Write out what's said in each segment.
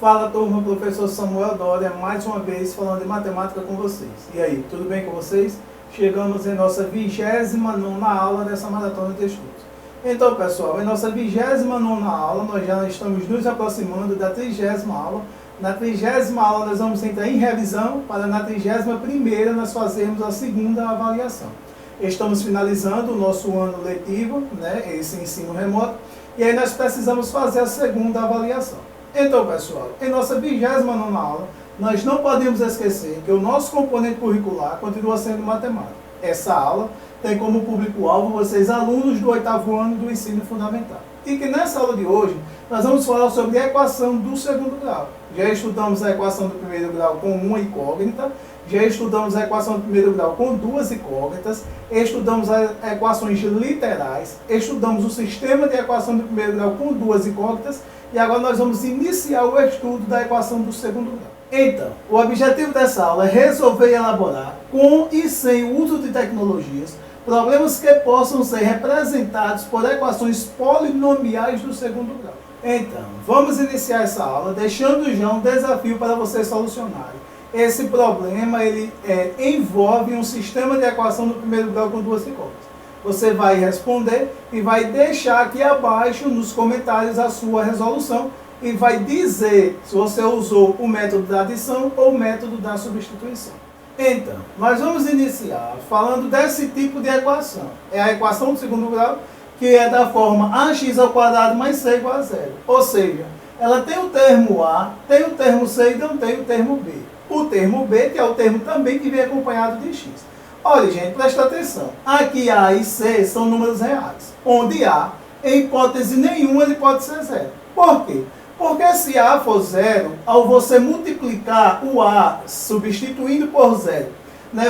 Fala turma, professor Samuel Dória, mais uma vez falando de matemática com vocês. E aí, tudo bem com vocês? Chegamos em nossa 29ª aula dessa maratona de estudos. Então pessoal, em nossa 29ª aula, nós já estamos nos aproximando da 30ª aula. Na 30ª aula nós vamos entrar em revisão, para na 31ª nós fazermos a segunda avaliação. Estamos finalizando o nosso ano letivo, esse ensino remoto, e aí nós precisamos fazer a segunda avaliação. Então, pessoal, em nossa 29ª aula, nós não podemos esquecer que o nosso componente curricular continua sendo matemática. Essa aula tem como público-alvo vocês, alunos do 8º ano do ensino fundamental. E que nessa aula de hoje, nós vamos falar sobre a equação do segundo grau. Já estudamos a equação do primeiro grau com uma incógnita, já estudamos a equação do primeiro grau com duas incógnitas, estudamos as equações literais, estudamos o sistema de equação do primeiro grau com duas incógnitas, e agora nós vamos iniciar o estudo da equação do segundo grau. Então, o objetivo dessa aula é resolver e elaborar, com e sem o uso de tecnologias, problemas que possam ser representados por equações polinomiais do segundo grau. Então, vamos iniciar essa aula deixando já um desafio para vocês solucionarem. Esse problema ele envolve um sistema de equação do primeiro grau com duas incógnitas. Você vai responder e vai deixar aqui abaixo nos comentários a sua resolução e vai dizer se você usou o método da adição ou o método da substituição. Então, nós vamos iniciar falando desse tipo de equação. É a equação do segundo grau, que é da forma ax² mais c igual a zero. Ou seja, ela tem o termo a, tem o termo c e não tem o termo b. O termo b, que é o termo também que vem acompanhado de x. Olha, gente, presta atenção. Aqui A e C são números reais, onde A, em hipótese nenhuma, ele pode ser zero. Por quê? Porque se A for zero, ao você multiplicar o A substituindo por zero,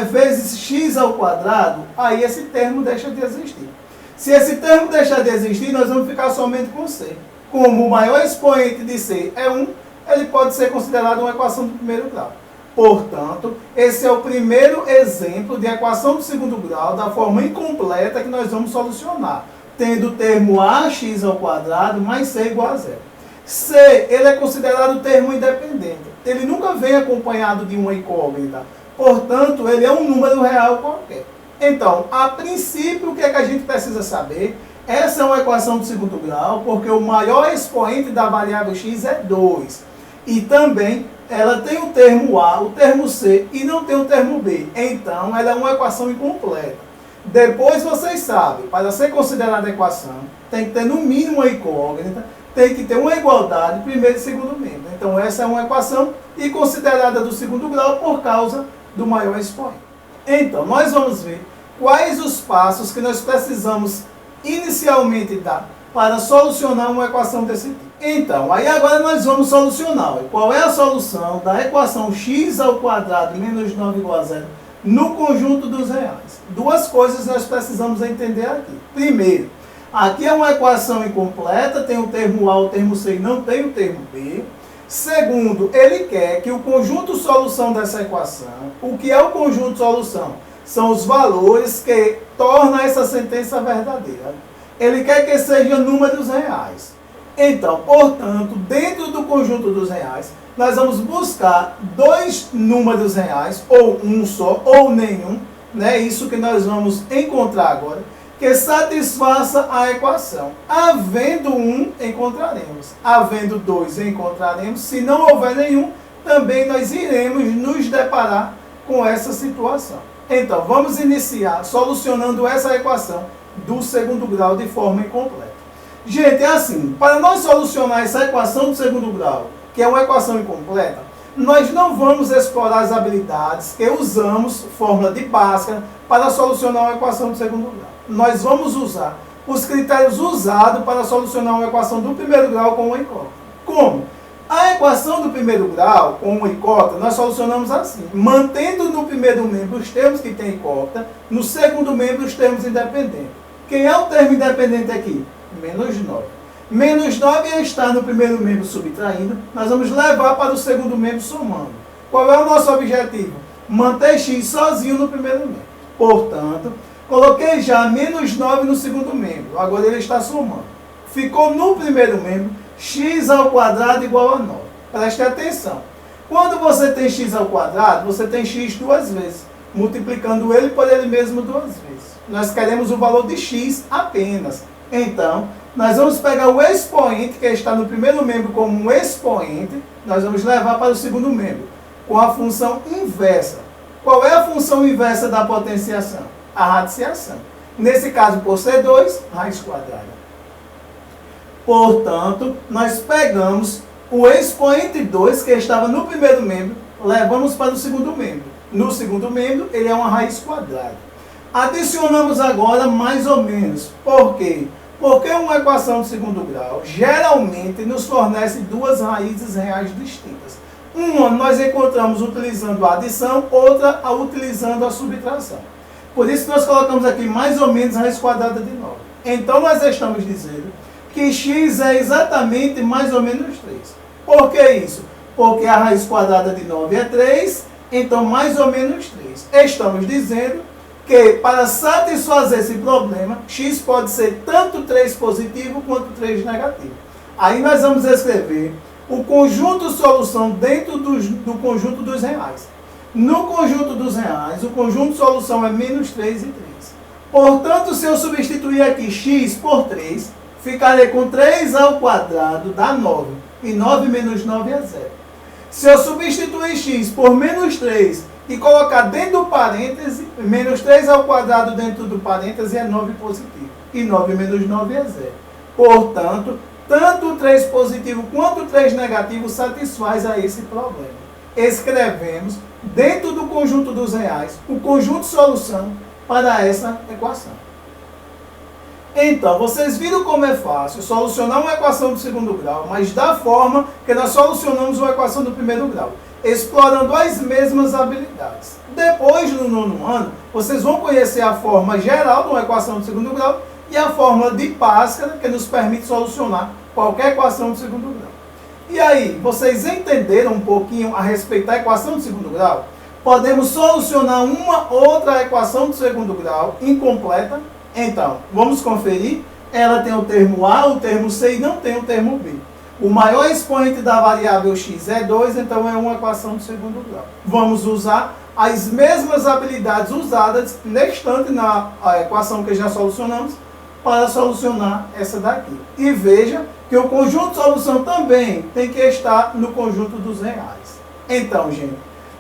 vezes x², aí esse termo deixa de existir. Se esse termo deixar de existir, nós vamos ficar somente com C. Como o maior expoente de C é 1, ele pode ser considerado uma equação do primeiro grau. Portanto, esse é o primeiro exemplo de equação do segundo grau da forma incompleta que nós vamos solucionar, tendo o termo ax² mais c igual a zero. C, ele é considerado termo independente. Ele nunca vem acompanhado de uma incógnita. Portanto, ele é um número real qualquer. Então, a princípio, o que é que a gente precisa saber? Essa é uma equação do segundo grau, porque o maior expoente da variável x é 2. E também ela tem o termo A, o termo C e não tem o termo B. Então, ela é uma equação incompleta. Depois vocês sabem, para ser considerada equação, tem que ter no mínimo uma incógnita, tem que ter uma igualdade primeiro e segundo membro. Então, essa é uma equação e considerada do segundo grau por causa do maior expoente. Então, nós vamos ver quais os passos que nós precisamos inicialmente dar para solucionar uma equação desse tipo. Então, aí agora nós vamos solucionar. Qual é a solução da equação x² menos 9 igual a zero no conjunto dos reais? Duas coisas nós precisamos entender aqui. Primeiro, aqui é uma equação incompleta, tem o termo A, o termo C e não tem o termo B. Segundo, ele quer que o conjunto solução dessa equação, o que é o conjunto solução? São os valores que tornam essa sentença verdadeira. Ele quer que sejam números reais. Então, portanto, dentro do conjunto dos reais, nós vamos buscar dois números reais, ou um só, ou nenhum, isso que nós vamos encontrar agora, que satisfaça a equação. Havendo um, encontraremos. Havendo dois, encontraremos. Se não houver nenhum, também nós iremos nos deparar com essa situação. Então, vamos iniciar solucionando essa equação do segundo grau de forma incompleta. Gente, é assim, para nós solucionar essa equação do segundo grau, que é uma equação incompleta, nós não vamos explorar as habilidades que usamos, fórmula de Bhaskara, para solucionar uma equação do segundo grau. Nós vamos usar os critérios usados para solucionar uma equação do primeiro grau com uma incógnita. Como? A equação do primeiro grau com uma incógnita, nós solucionamos assim, mantendo no primeiro membro os termos que tem incógnita, no segundo membro os termos independentes. Quem é o termo independente aqui? Menos 9. Menos 9 está no primeiro membro subtraindo, nós vamos levar para o segundo membro somando. Qual é o nosso objetivo? Manter x sozinho no primeiro membro. Portanto, coloquei já menos 9 no segundo membro, agora ele está somando. Ficou no primeiro membro x² igual a 9. Preste atenção. Quando você tem x ao quadrado, você tem x duas vezes, multiplicando ele por ele mesmo duas vezes. Nós queremos o valor de x apenas. Então, nós vamos pegar o expoente, que está no primeiro membro como um expoente, nós vamos levar para o segundo membro, com a função inversa. Qual é a função inversa da potenciação? A radiciação. Nesse caso, por ser 2, raiz quadrada. Portanto, nós pegamos o expoente 2, que estava no primeiro membro, levamos para o segundo membro. No segundo membro, ele é uma raiz quadrada. Adicionamos agora mais ou menos. Por quê? Porque uma equação de segundo grau geralmente nos fornece duas raízes reais distintas. Uma nós encontramos utilizando a adição, outra utilizando a subtração. Por isso nós colocamos aqui mais ou menos a raiz quadrada de 9. Então nós estamos dizendo que x é exatamente mais ou menos 3. Por que isso? Porque a raiz quadrada de 9 é 3, então mais ou menos 3. Estamos dizendo que para satisfazer esse problema, x pode ser tanto 3 positivo quanto 3 negativo. Aí nós vamos escrever o conjunto solução dentro do conjunto dos reais. No conjunto dos reais, o conjunto solução é menos 3 e 3. Portanto, se eu substituir aqui x por 3, ficarei com 3 ao quadrado dá 9. E 9 menos 9 é 0. Se eu substituir x por menos 3 e colocar dentro do parêntese, menos 3 ao quadrado dentro do parêntese é 9 positivo. E 9 menos 9 é 0. Portanto, tanto o 3 positivo quanto o 3 negativo satisfaz a esse problema. Escrevemos, dentro do conjunto dos reais, o conjunto solução para essa equação. Então, vocês viram como é fácil solucionar uma equação do segundo grau, mas da forma que nós solucionamos uma equação do primeiro grau, explorando as mesmas habilidades. Depois, no nono ano, vocês vão conhecer a forma geral de uma equação do segundo grau e a fórmula de Bhaskara, que nos permite solucionar qualquer equação do segundo grau. E aí, vocês entenderam um pouquinho a respeito da equação do segundo grau? Podemos solucionar uma outra equação do segundo grau incompleta. Então, vamos conferir. Ela tem o termo A, o termo C e não tem o termo B. O maior expoente da variável x é 2, então é uma equação do segundo grau. Vamos usar as mesmas habilidades usadas neste na equação que já solucionamos para solucionar essa daqui. E veja que o conjunto de solução também tem que estar no conjunto dos reais. Então, gente,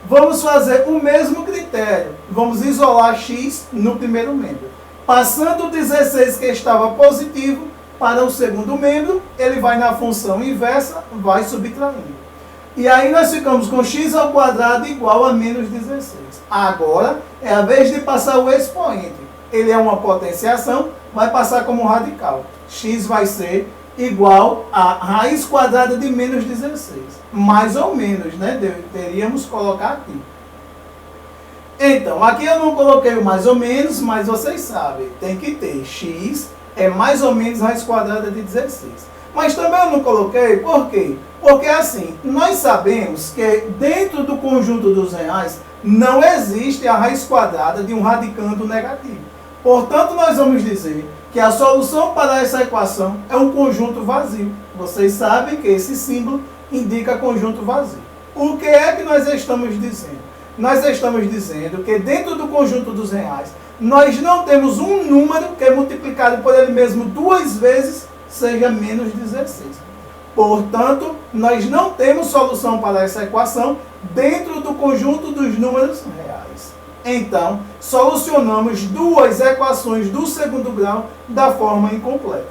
vamos fazer o mesmo critério. Vamos isolar x no primeiro membro. Passando o 16 que estava positivo para o segundo membro, ele vai na função inversa, vai subtraindo. E aí nós ficamos com x ao quadrado igual a menos 16. Agora é a vez de passar o expoente. Ele é uma potenciação, vai passar como radical. X vai ser igual a raiz quadrada de menos 16. Mais ou menos, né? Deveríamos colocar aqui. Então, aqui eu não coloquei o mais ou menos, mas vocês sabem, tem que ter x é mais ou menos raiz quadrada de 16. Mas também eu não coloquei, por quê? Porque assim, nós sabemos que dentro do conjunto dos reais não existe a raiz quadrada de um radicando negativo. Portanto, nós vamos dizer que a solução para essa equação é um conjunto vazio. Vocês sabem que esse símbolo indica conjunto vazio. O que é que nós estamos dizendo? Nós estamos dizendo que dentro do conjunto dos reais, nós não temos um número que é multiplicado por ele mesmo duas vezes, seja menos 16. Portanto, nós não temos solução para essa equação dentro do conjunto dos números reais. Então, solucionamos duas equações do segundo grau da forma incompleta.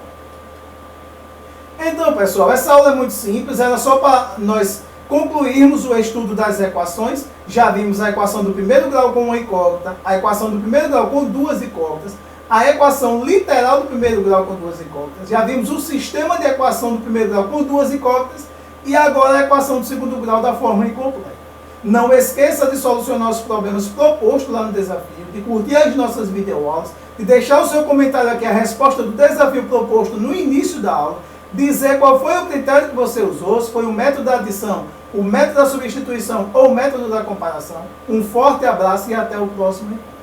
Então, pessoal, essa aula é muito simples, era só para nós concluirmos o estudo das equações. Já vimos a equação do primeiro grau com uma incógnita, a equação do primeiro grau com duas incógnitas, a equação literal do primeiro grau com duas incógnitas, já vimos o sistema de equação do primeiro grau com duas incógnitas e agora a equação do segundo grau da forma incompleta. Não esqueça de solucionar os problemas propostos lá no desafio, de curtir as nossas videoaulas, de deixar o seu comentário aqui a resposta do desafio proposto no início da aula, dizer qual foi o critério que você usou, se foi o método da adição, o método da substituição ou o método da comparação. Um forte abraço e até o próximo encontro.